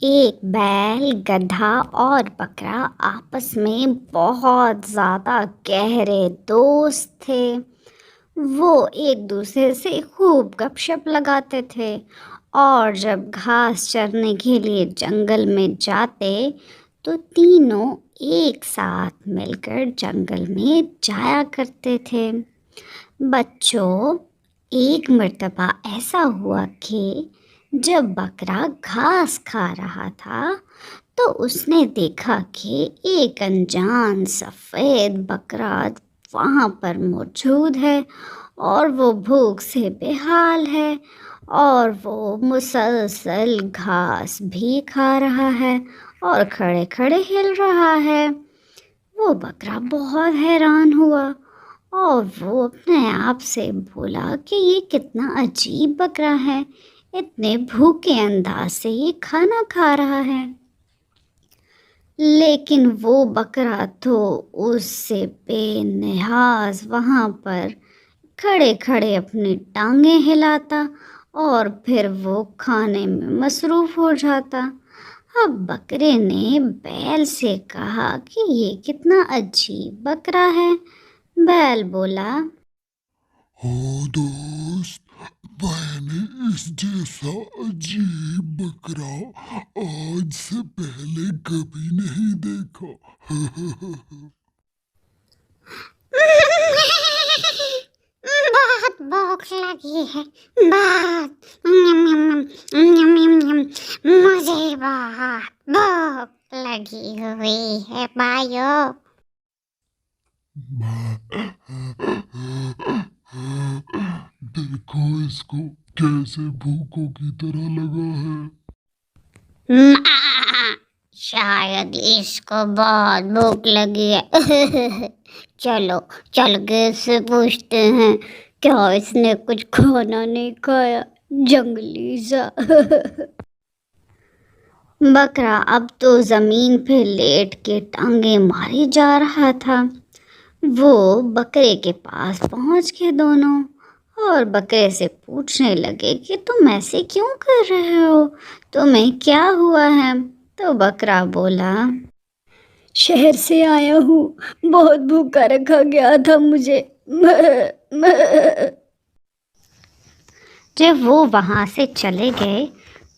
ایک بیل، گدھا اور بکرا آپس میں بہت زیادہ گہرے دوست تھے۔ وہ ایک دوسرے سے خوب گپ شپ لگاتے تھے اور جب گھاس چرنے کے لیے جنگل میں جاتے تو تینوں ایک ساتھ مل کر جنگل میں جایا کرتے تھے۔ بچوں، ایک مرتبہ ایسا ہوا کہ جب بکرا گھاس کھا رہا تھا تو اس نے دیکھا کہ ایک انجان سفید بکرا وہاں پر موجود ہے اور وہ بھوک سے بے حال ہے اور وہ مسلسل گھاس بھی کھا رہا ہے اور کھڑے کھڑے ہل رہا ہے۔ وہ بکرا بہت حیران ہوا اور وہ اپنے آپ سے بولا کہ یہ کتنا عجیب بکرا ہے، اتنے بھوکے انداز سے یہ کھانا کھا رہا ہے۔ لیکن وہ بکرا تو اس سے بے نیاز وہاں پر کھڑے کھڑے اپنی ٹانگیں ہلاتا اور پھر وہ کھانے میں مصروف ہو جاتا۔ اب بکرے نے بیل سے کہا کہ یہ کتنا عجیب بکرا ہے۔ بیل بولا، ہاں دوست، میں نے اس جیسا عجیب بکرا آج سے پہلے کبھی نہیں دیکھا۔ بہت بھوک لگی ہے، بہت مجھے بہت بھوک لگی ہوئی ہے بھائیو۔ دیکھو اس کو کیسے بھوکوں کی طرح لگا ہے۔ شاید اس کو بہت بھوک لگی ہے۔ چلو چل کے اس سے پوچھتے ہیں، کیا اس نے کچھ کھانا نہیں کھایا، جنگلی سا۔ بکرا اب تو زمین پہ لیٹ کے ٹانگیں ماری جا رہا تھا۔ وہ بکرے کے پاس پہنچ گئے دونوں اور بکرے سے پوچھنے لگے کہ تم ایسے کیوں کر رہے ہو، تمہیں کیا ہوا ہے؟ تو بکرا بولا، شہر سے آیا ہوں، بہت بھوکا رکھا گیا تھا مجھے۔ جب وہ وہاں سے چلے گئے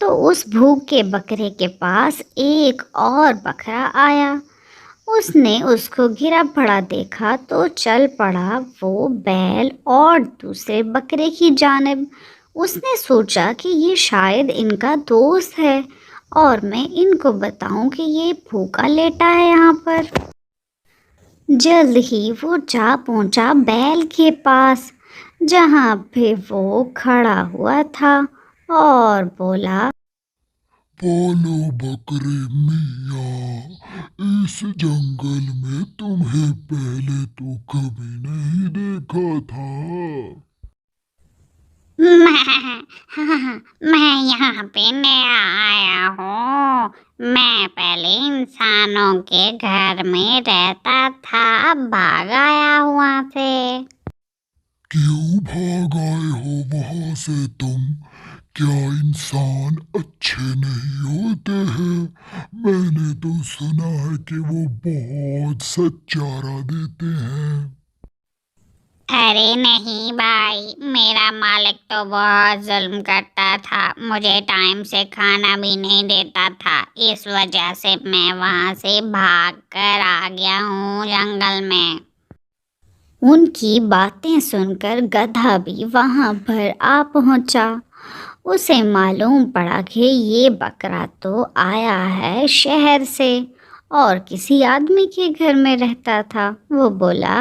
تو اس بھوکے بکرے کے پاس ایک اور بکرا آیا۔ اس نے اس کو گرا پڑا دیکھا تو چل پڑا وہ بیل اور دوسرے بکرے کی جانب۔ اس نے سوچا کہ یہ شاید ان کا دوست ہے اور میں ان کو بتاؤں کہ یہ بھوکا لیٹا ہے یہاں پر۔ جلد ہی وہ جا پہنچا بیل کے پاس جہاں پہ وہ کھڑا ہوا تھا اور بولا، بولو بکرے میاں، اس جنگل میں تمہیں پہلے تو کبھی نہیں دیکھا تھا۔ میں یہاں پہ نیا آیا ہوں۔ میں پہلے انسانوں کے گھر میں رہتا تھا، اب بھاگ آیا ہوں وہاں سے۔ کیوں بھاگ آئے ہو وہاں سے تم؟ کیا انسان اچھے نہیں ہوتے ہیں؟ میں نے تو سنا ہے کہ وہ بہت سچ چارہ دیتے ہیں۔ ارے نہیں بھائی، میرا مالک تو بہت ظلم کرتا تھا، مجھے ٹائم سے کھانا بھی نہیں دیتا تھا، اس وجہ سے میں وہاں سے بھاگ کر آ گیا ہوں جنگل میں۔ ان کی باتیں سن کر گدھا بھی وہاں پر آ پہنچا۔ اسے معلوم پڑا کہ یہ بکرا تو آیا ہے شہر سے اور کسی آدمی کے گھر میں رہتا تھا۔ وہ بولا،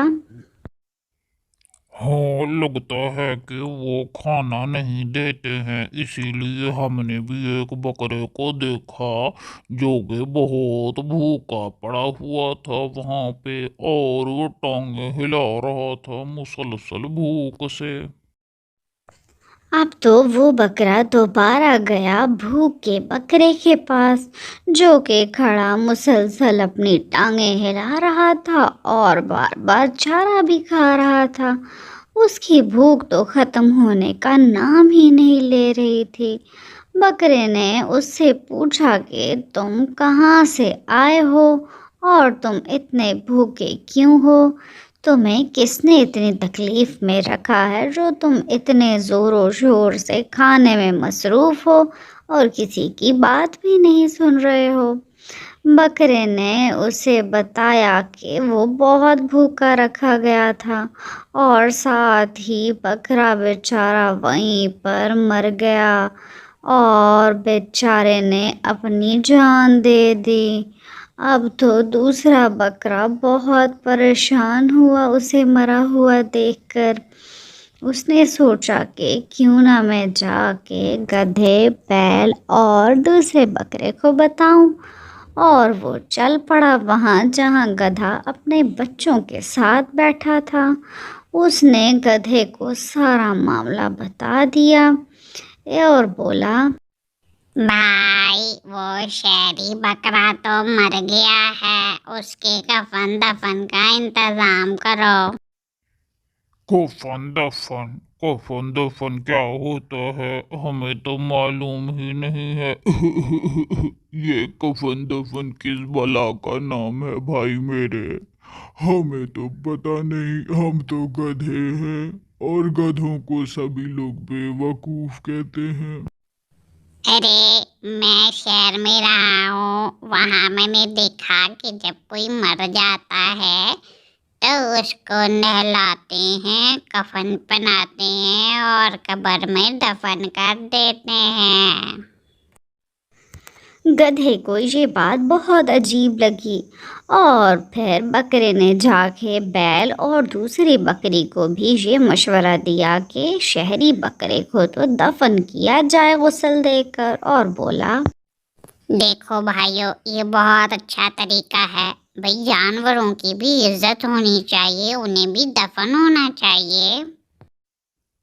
ہاں، لگتا ہے کہ وہ کھانا نہیں دیتے ہیں، اسی لیے ہم نے بھی ایک بکرے کو دیکھا جو کہ بہت بھوکا پڑا ہوا تھا وہاں پہ اور وہ ٹانگیں ہلا رہا تھا مسلسل بھوک سے۔ اب تو وہ بکرا دوبارہ گیا بھوکے بکرے کے پاس جو کہ کھڑا مسلسل اپنی ٹانگیں ہلا رہا تھا اور بار بار چارہ بھی کھا رہا تھا۔ اس کی بھوک تو ختم ہونے کا نام ہی نہیں لے رہی تھی۔ बकरे ने उससे पूछा कि तुम कहाँ से आए हो और तुम इतने भूखे क्यों हो? तुम्हें किसने इतनी तकलीफ में रखा है जो तुम इतने ज़ोरों शोर से खाने में मसरूफ़ हो और किसी की बात भी नहीं सुन रहे हो? बकरे ने उसे बताया कि वो बहुत भूखा रखा गया था और साथ ही बकरा बेचारा वहीं पर मर गया और बेचारे ने अपनी जान दे दी। अब तो दूसरा बकरा बहुत परेशान हुआ उसे मरा हुआ देखकर। उसने सोचा कि क्यों ना मैं जाके गधे, बैल और दूसरे बकरे को बताऊं, और वो चल पड़ा वहाँ जहाँ गधा अपने बच्चों के साथ बैठा था। उसने गधे को सारा मामला बता दिया और बोला, भाई वो शहरी बकरा तो मर गया है, उसके कफन दफन का इंतजाम करो। कफन दफन क्या होता है? हमें तो मालूम ही नहीं है। ये कफन दफन किस बला का नाम है भाई मेरे? हमें तो पता नहीं, हम तो गधे हैं और गधों को सभी लोग बेवकूफ कहते हैं। अरे मैं शहर में रहा हूँ, वहाँ मैंने देखा कि जब कोई मर जाता है तो उसको नहलाते हैं, कफन पहनाते हैं और कब्र में दफन कर देते हैं। गधे को ये बात बहुत अजीब लगी और फिर बकरे ने जाके बैल और दूसरी बकरी को भी ये मशवरा दिया कि शहरी बकरे को तो दफन किया जाए गुस्ल देकर, और बोला, देखो भाइयों, ये बहुत अच्छा तरीका है। भाई जानवरों की भी इज्जत होनी चाहिए, उन्हें भी दफन होना चाहिए।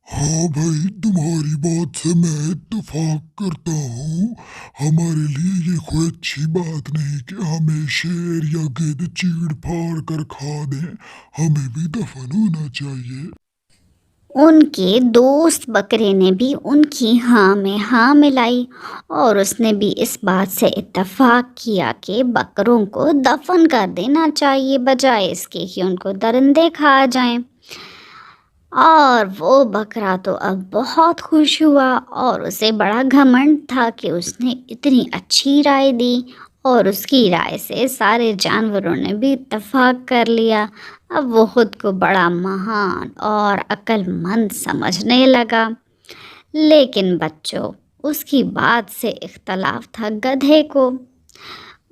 हाँ भाई, तुम्हारी बात से मैं इत्तेफाक करता हूँ। हमारे लिए ये कोई अच्छी बात नहीं कि हमें शेर या गिद्ध चीड़ फाड़ कर खा दें। हमें भी दफन होना चाहिए। उनके दोस्त बकरे ने भी उनकी हाँ में हाँ मिलाई और उसने भी इस बात से इत्तेफाक किया कि बकरों को दफन कर देना चाहिए बजाय इसके कि उनको दरिंदे खा जाएं। और वो बकरा तो अब बहुत खुश हुआ और उसे बड़ा घमंड था कि उसने इतनी अच्छी राय दी, और उसकी राय से सारे जानवरों ने भी इत्तेफाक कर लिया। अब वो खुद को बड़ा महान और अक्लमंद समझने लगा। लेकिन बच्चों, उसकी बात से इख्तलाफ था गधे को।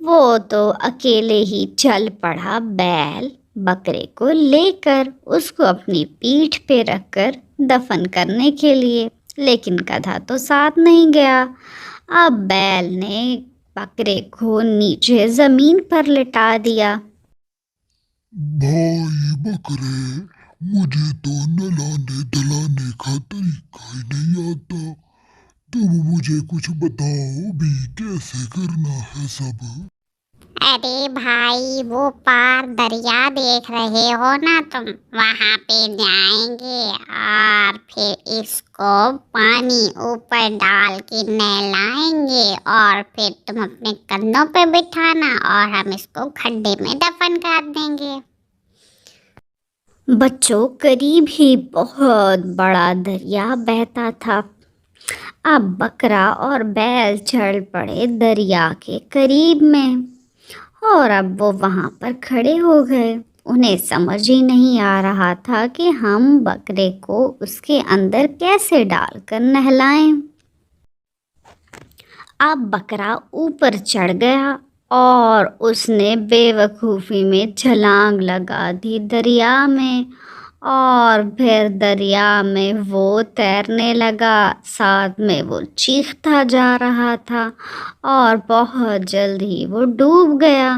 वो तो अकेले ही चल पड़ा बैल बकरे को लेकर उसको अपनी पीठ पे रखकर दफन करने के लिए, लेकिन गधा तो साथ नहीं गया। अब बैल ने बकरे को नीचे जमीन पर लिटा दिया। भाई बकरे, मुझे तो नहलाने धुलाने का तरीका ही नहीं आता। तुम मुझे कुछ बताओ भी, कैसे करना है सब? अरे भाई, वो पार दरिया देख रहे हो ना तुम, वहाँ पे जाएंगे और फिर इसको पानी ऊपर डाल के नहलाएंगे और फिर तुम अपने कंधों पे बिठाना और हम इसको खड्डे में दफन कर देंगे। बच्चों, करीब ही बहुत बड़ा दरिया बहता था। अब बकरा और बैल चढ़ पड़े दरिया के करीब में और अब वो वहाँ पर खड़े हो गए। उन्हें समझ ही नहीं आ रहा था कि हम बकरे को उसके अंदर कैसे डालकर नहलाएं। अब बकरा ऊपर चढ़ गया और उसने बेवकूफ़ी में छलांग लगा दी दरिया में, और फिर दरिया में वो तैरने लगा, साथ में वो चीखता जा रहा था और बहुत जल्द ही वो डूब गया।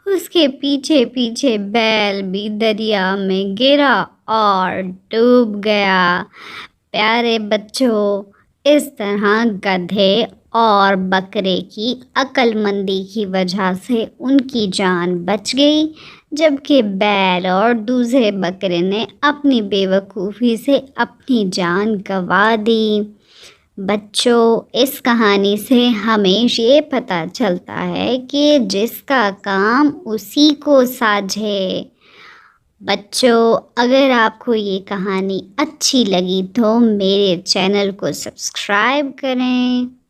उसके पीछे पीछे बैल भी दरिया में गिरा और डूब गया। प्यारे बच्चों, इस तरह गधे और बकरे की अक्लमंदी की वजह से उनकी जान बच गई, जबकि बैल और दूसरे बकरे ने अपनी बेवकूफ़ी से अपनी जान गंवा दी। بچوں، اس کہانی سے ہمیں یہ پتہ چلتا ہے کہ جس کا کام اسی کو ساجھے۔ بچوں، اگر آپ کو یہ کہانی اچھی لگی تو میرے چینل کو سبسکرائب کریں۔